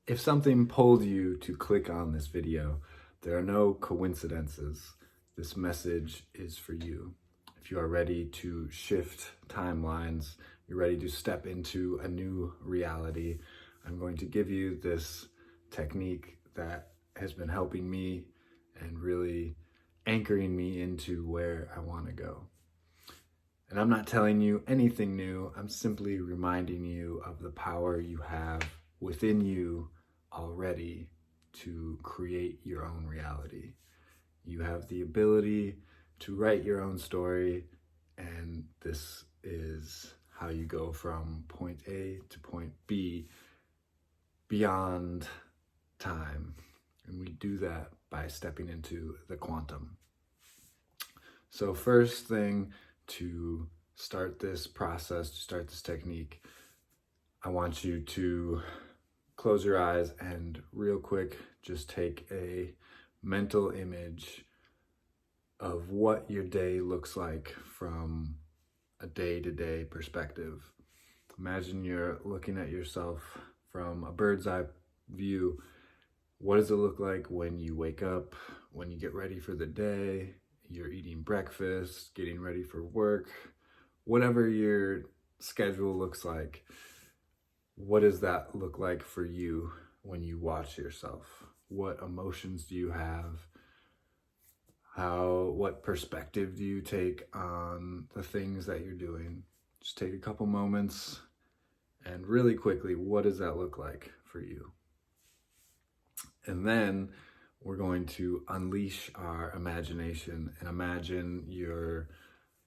If something pulled you to click on this video, there are no coincidences. This message is for you. If you are ready to shift timelines, you're ready to step into a new reality, I'm going to give you this technique that has been helping me and really anchoring me into where I want to go. And I'm not telling you anything new. I'm simply reminding you of the power you have within you already to create your own reality. You have the ability to write your own story, and this is how you go from point A to point B beyond time. And we do that by stepping into the quantum. So first thing, to start this process, to start this technique, I want you to close your eyes and real quick just take a mental image of what your day looks like from a day-to-day perspective. Imagine you're looking at yourself from a bird's eye view. What does it look like when you wake up, when you get ready for the day, you're eating breakfast, getting ready for work, whatever your schedule looks like? What does that look like for you when you watch yourself? What emotions do you have? What perspective do you take on the things that you're doing? Just take a couple moments and really quickly, what does that look like for you? And then we're going to unleash our imagination and imagine your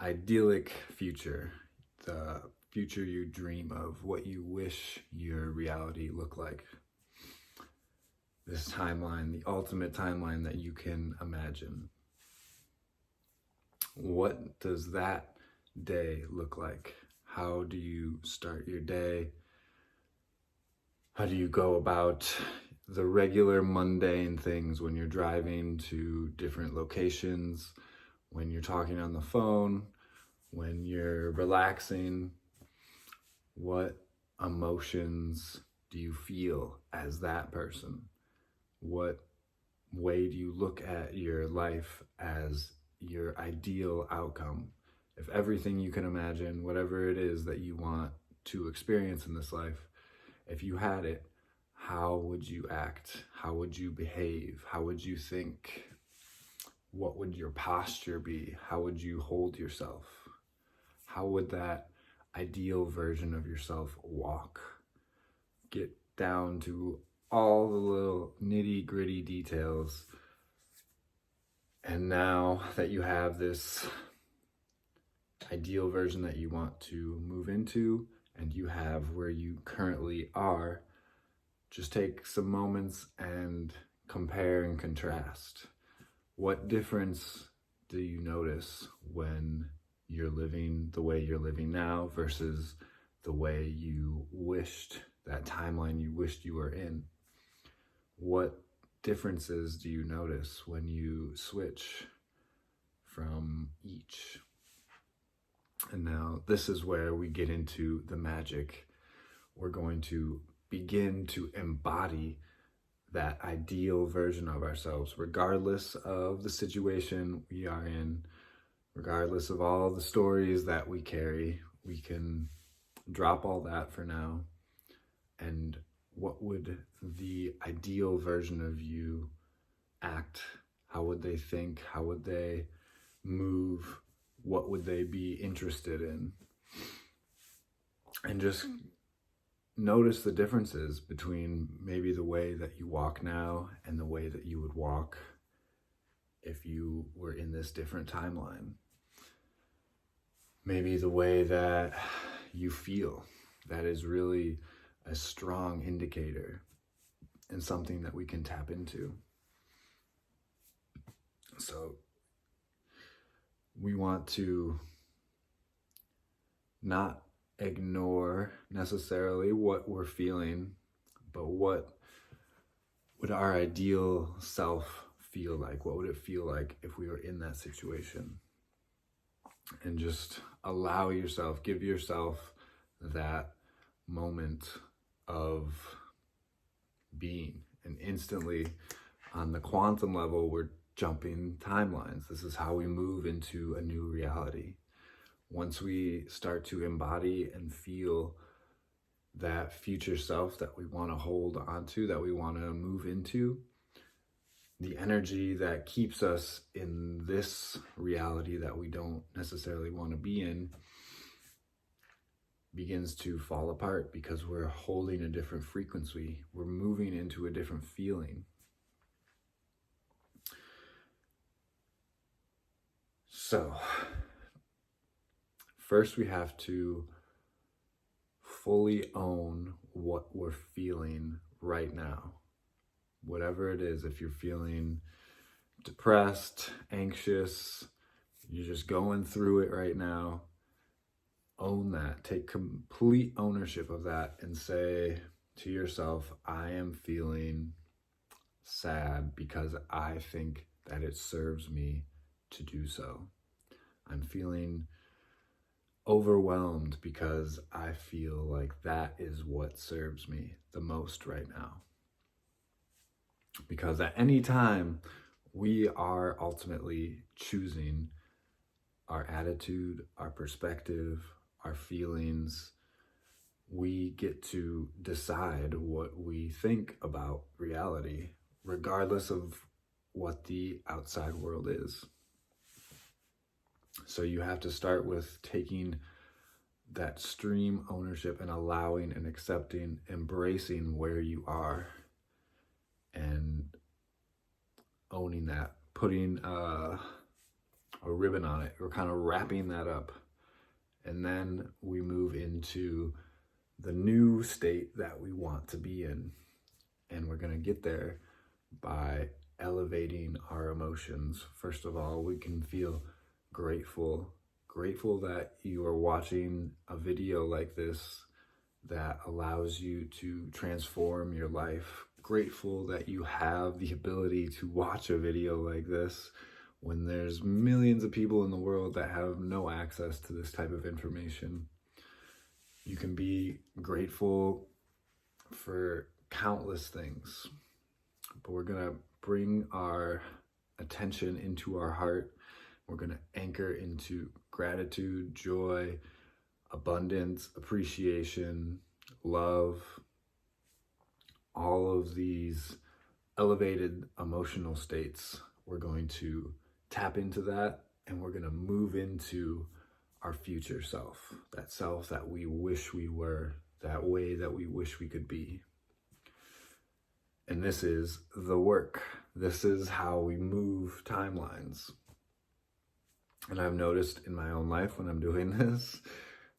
idyllic future, the future you dream of, what you wish your reality looked like. This timeline, the ultimate timeline that you can imagine. What does that day look like? How do you start your day? How do you go about the regular mundane things when you're driving to different locations, when you're talking on the phone, when you're relaxing? What emotions do you feel as that person? What way do you look at your life as your ideal outcome? If everything you can imagine, whatever it is that you want to experience in this life, if you had it, how would you act? How would you behave? How would you think? What would your posture be? How would you hold yourself? How would that ideal version of yourself walk? Get down to all the little nitty-gritty details. And now that you have this ideal version that you want to move into, and you have where you currently are, just take some moments and compare and contrast. What difference do you notice when you're living the way you're living now versus the way you wished, that timeline you wished you were in? What differences do you notice when you switch from each? And now this is where we get into the magic. We're going to begin to embody that ideal version of ourselves, regardless of the situation we are in, regardless of all the stories that we carry. We can drop all that for now. And what would the ideal version of you act? How would they think? How would they move? What would they be interested in? And just notice the differences between maybe the way that you walk now and the way that you would walk if you were in this different timeline. Maybe the way that you feel, that is really a strong indicator and something that we can tap into. So we want to not ignore necessarily what we're feeling, but what would our ideal self feel like? What would it feel like if we were in that situation? And just allow yourself, give yourself that moment of being. And instantly, on the quantum level, we're jumping timelines. This is how we move into a new reality. Once we start to embody and feel that future self that we want to hold onto, that we want to move into, the energy that keeps us in this reality that we don't necessarily want to be in begins to fall apart, because we're holding a different frequency. We're moving into a different feeling. So, first we have to fully own what we're feeling right now. Whatever it is, if you're feeling depressed, anxious, you're just going through it right now, own that. Take complete ownership of that and say to yourself, I am feeling sad because I think that it serves me to do so. I'm feeling overwhelmed because I feel like that is what serves me the most right now. Because at any time, we are ultimately choosing our attitude, our perspective, our feelings. We get to decide what we think about reality, regardless of what the outside world is. So you have to start with taking that stream ownership and allowing and accepting, embracing where you are and owning that, putting a ribbon on it. We're kind of wrapping that up. And then we move into the new state that we want to be in. And we're going to get there by elevating our emotions. First of all, we can feel grateful that you are watching a video like this that allows you to transform your life. Grateful that you have the ability to watch a video like this when there's millions of people in the world that have no access to this type of information. You can be grateful for countless things, but we're gonna bring our attention into our heart. We're gonna anchor into gratitude, joy, abundance, appreciation, love, all of these elevated emotional states. We're going to tap into that, and we're going to move into our future self that we wish we were, that way that we wish we could be. And this is the work. This is how we move timelines. And I've noticed in my own life when I'm doing this,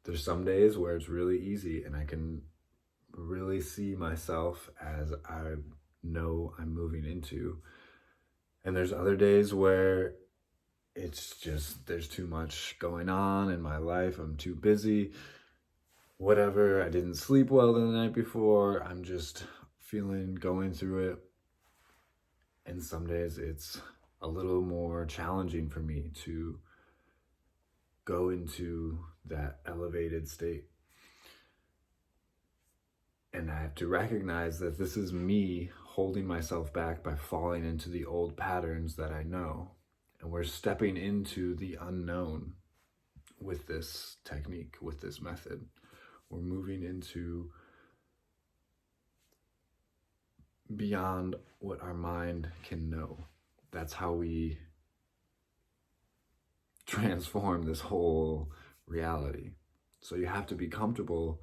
there's some days where it's really easy and I can really see myself as I know I'm moving into. And there's other days where it's just, there's too much going on in my life. I'm too busy, whatever. I didn't sleep well the night before. I'm just going through it. And some days it's a little more challenging for me to go into that elevated state. And I have to recognize that this is me holding myself back by falling into the old patterns that I know. And we're stepping into the unknown with this technique, with this method. We're moving into beyond what our mind can know. That's how we transform this whole reality. So you have to be comfortable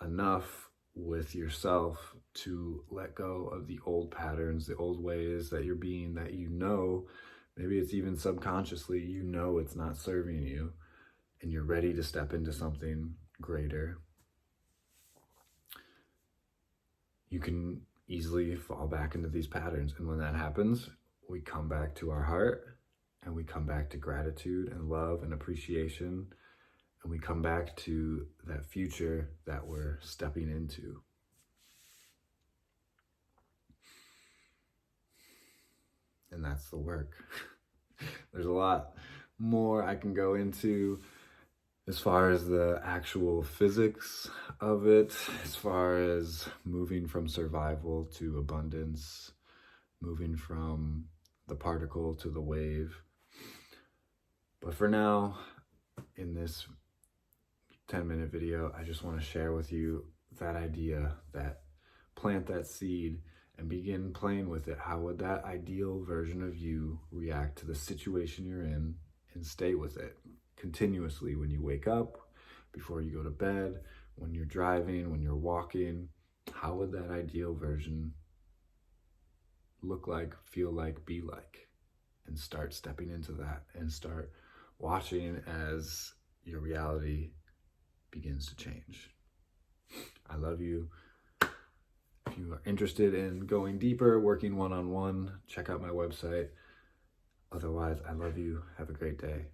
enough with yourself to let go of the old patterns, the old ways that you're being, that you know, maybe it's even subconsciously, you know it's not serving you, and you're ready to step into something greater. You can easily fall back into these patterns, and when that happens, we come back to our heart, and we come back to gratitude and love and appreciation, and we come back to that future that we're stepping into. And that's the work. There's a lot more I can go into. As far as the actual physics of it, as far as moving from survival to abundance, moving from the particle to the wave. But for now, in this 10-minute video, I just want to share with you that idea, that plant that seed and begin playing with it. How would that ideal version of you react to the situation you're in, and stay with it continuously when you wake up, before you go to bed, when you're driving, when you're walking. How would that ideal version look like, feel like, be like? And start stepping into that and start watching as your reality begins to change. I love you. If you are interested in going deeper, working one-on-one, check out my website. Otherwise, I love you. Have a great day.